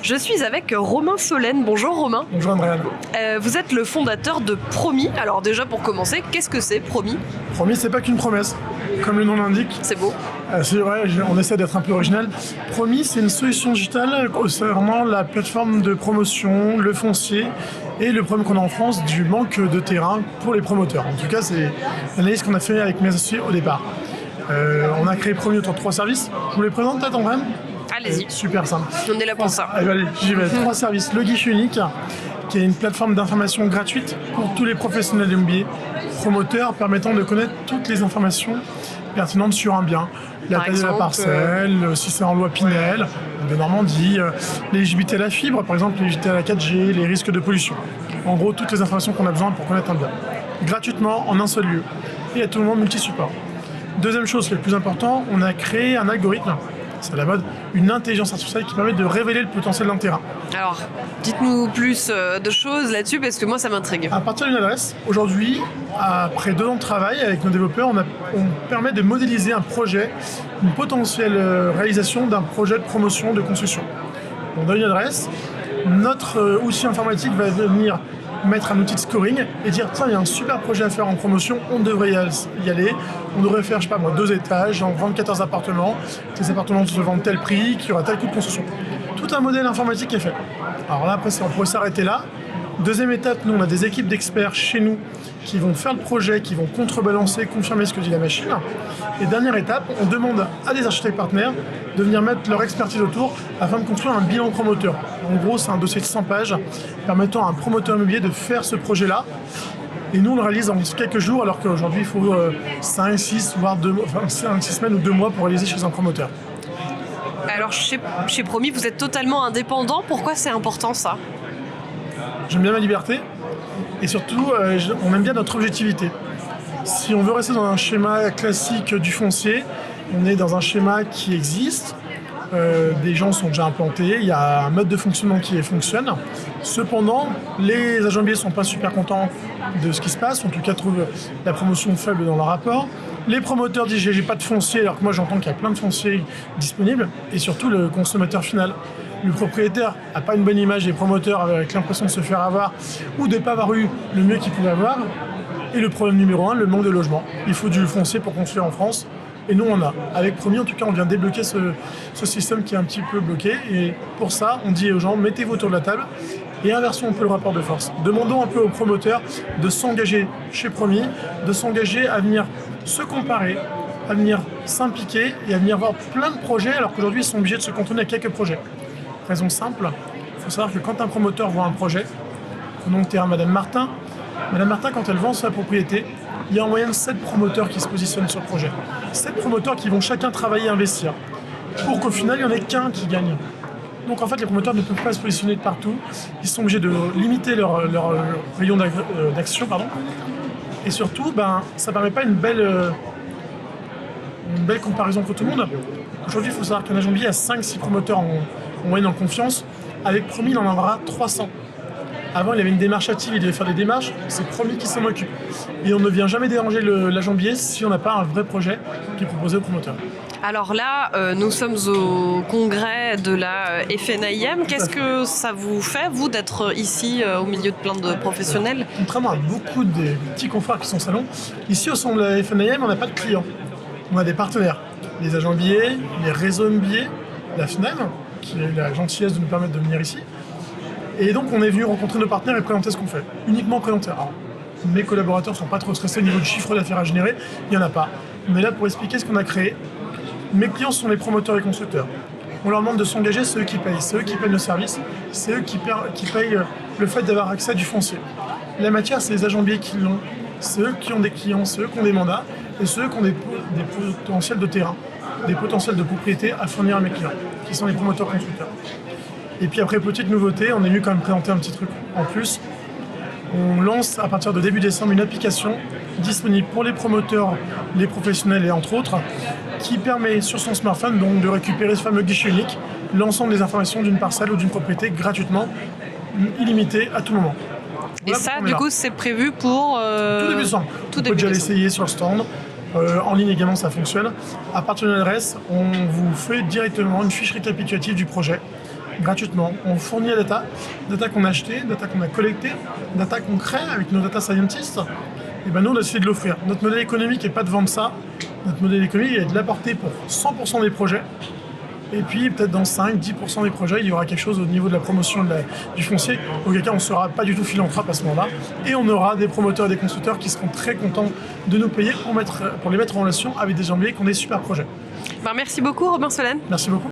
Je suis avec Romain Solène. Bonjour Romain. Bonjour Andréane. Vous êtes le fondateur de Promis. Alors déjà pour commencer, qu'est-ce que c'est Promis ? Promis, c'est pas qu'une promesse, comme le nom l'indique. C'est beau. C'est vrai, on essaie d'être un peu original. Promis, c'est une solution digitale concernant la plateforme de promotion, le foncier et le problème qu'on a en France du manque de terrain pour les promoteurs. En tout cas, c'est l'analyse qu'on a fait avec mes associés au départ. On a créé Promis autour de 3 services. Je vous les présente peut-être en vrai ? Allez-y. Super simple. On est là pour ça. Allez, j'y vais. 3 services. Le guichet unique, qui est une plateforme d'information gratuite pour tous les professionnels immobiliers, promoteurs, permettant de connaître toutes les informations pertinentes sur un bien. La taille de la parcelle, si c'est en loi Pinel, de Normandie, l'éligibilité à la fibre, par exemple l'éligibilité à la 4G, les risques de pollution. En gros, toutes les informations qu'on a besoin pour connaître un bien. Gratuitement, en un seul lieu. Et à tout le monde multi-support. Deuxième chose qui est le plus important, on a créé un algorithme, c'est à la mode, une intelligence artificielle qui permet de révéler le potentiel d'un terrain. Alors, dites-nous plus de choses là-dessus parce que moi ça m'intrigue. À partir d'une adresse, aujourd'hui, après 2 ans de travail avec nos développeurs, on permet de modéliser un projet, une potentielle réalisation d'un projet de promotion, de construction. On donne une adresse, notre outil informatique va venir mettre un outil de scoring et dire tiens, il y a un super projet à faire en promotion, on devrait y aller, on devrait faire, je sais pas moi, 2 étages, en vendre 14 appartements, ces appartements se vendent tel prix, qu'il y aura tel coût de construction. Tout un modèle informatique est fait. Alors là, après, on pourrait s'arrêter là. Deuxième étape, nous, on a des équipes d'experts chez nous qui vont faire le projet, qui vont contrebalancer, confirmer ce que dit la machine. Et dernière étape, on demande à des architectes partenaires de venir mettre leur expertise autour afin de construire un bilan promoteur. En gros, c'est un dossier de 100 pages permettant à un promoteur immobilier de faire ce projet-là. Et nous, on le réalise en quelques jours, alors qu'aujourd'hui, il faut 5, 6, voire 5, 6 semaines ou 2 mois pour réaliser chez un promoteur. Alors, chez Promis, vous êtes totalement indépendant. Pourquoi c'est important ça ? J'aime bien ma liberté et surtout, on aime bien notre objectivité. Si on veut rester dans un schéma classique du foncier, on est dans un schéma qui existe. Des gens sont déjà implantés, il y a un mode de fonctionnement qui fonctionne. Cependant, les agents immobiliers ne sont pas super contents de ce qui se passe, en tout cas trouvent la promotion faible dans leur rapport. Les promoteurs disent j'ai pas de foncier, alors que moi j'entends qu'il y a plein de fonciers disponibles. Et surtout le consommateur final. Le propriétaire n'a pas une bonne image des promoteurs avec l'impression de se faire avoir ou de ne pas avoir eu le mieux qu'il pouvait avoir. Et le problème numéro 1, le manque de logement. Il faut du foncier pour construire en France. Et nous, on a. Avec Promis, en tout cas, on vient débloquer ce système qui est un petit peu bloqué. Et pour ça, on dit aux gens, mettez-vous autour de la table et inversons un peu le rapport de force. Demandons un peu aux promoteurs de s'engager chez Promis, de s'engager à venir se comparer, à venir s'impliquer et à venir voir plein de projets, alors qu'aujourd'hui, ils sont obligés de se cantonner à quelques projets. Raison simple, il faut savoir que quand un promoteur voit un projet, prenons le terrain Madame Martin, quand elle vend sa propriété, il y a en moyenne 7 promoteurs qui se positionnent sur le projet. 7 promoteurs qui vont chacun travailler et investir, pour qu'au final, il n'y en ait qu'un qui gagne. Donc en fait, les promoteurs ne peuvent pas se positionner de partout, ils sont obligés de limiter leur rayon d'action, et surtout, ça ne permet pas une belle comparaison pour tout le monde. Aujourd'hui, il faut savoir qu'un agent immobilier a 5-6 promoteurs en moyenne en confiance. Avec Promis, il en aura 300. Avant, il y avait une démarche active, il devait faire des démarches, c'est Promis qui s'en occupe. Et on ne vient jamais déranger l'agent immobilier si on n'a pas un vrai projet qui est proposé au promoteur. Alors là, nous sommes au congrès de la FNAIM. Qu'est-ce que ça vous fait, vous, d'être ici au milieu de plein de professionnels ? Contrairement à beaucoup des petits confrères qui sont au salon, ici au sein de la FNAIM, on n'a pas de clients. On a des partenaires, les agents immobiliers, les réseaux immobiliers, la FNAIM, qui a la gentillesse de nous permettre de venir ici. Et donc on est venu rencontrer nos partenaires et présenter ce qu'on fait. Uniquement présenter. Alors, mes collaborateurs ne sont pas trop stressés au niveau du chiffre d'affaires à générer, il n'y en a pas. On est là pour expliquer ce qu'on a créé. Mes clients sont les promoteurs et constructeurs. On leur demande de s'engager, c'est eux qui payent. C'est eux qui payent nos services, c'est eux qui payent le fait d'avoir accès à du foncier. La matière, c'est les agents immobiliers qui l'ont. C'est eux qui ont des clients, c'est eux qui ont des mandats, et c'est eux qui ont des potentiels de terrain, des potentiels de propriété à fournir à mes clients, qui sont les promoteurs constructeurs. Et puis après, petite nouveauté, on est venu quand même présenter un petit truc en plus. On lance à partir de début décembre une application disponible pour les promoteurs, les professionnels et entre autres, qui permet sur son smartphone donc de récupérer ce fameux guichet unique, l'ensemble des informations d'une parcelle ou d'une propriété gratuitement, illimité à tout moment. Et voilà, ça, du coup, c'est prévu pour... Tout début décembre. On peut déjà l'essayer sur le stand. En ligne également, ça fonctionne. À partir d'une adresse, on vous fait directement une fiche récapitulative du projet gratuitement. On fournit la data qu'on a achetée, data qu'on a collectée, data qu'on crée avec nos data scientists. Et ben nous, on a décidé de l'offrir. Notre modèle économique n'est pas de vendre ça. Notre modèle économique est de l'apporter pour 100% des projets. Et puis peut-être dans 5-10% des projets, il y aura quelque chose au niveau de la promotion du foncier, auquel cas on ne sera pas du tout philanthrope à ce moment-là. Et on aura des promoteurs et des constructeurs qui seront très contents de nous payer pour les mettre en relation avec des immobiliers qui ont des super projets. Merci beaucoup Robin Solène. Merci beaucoup.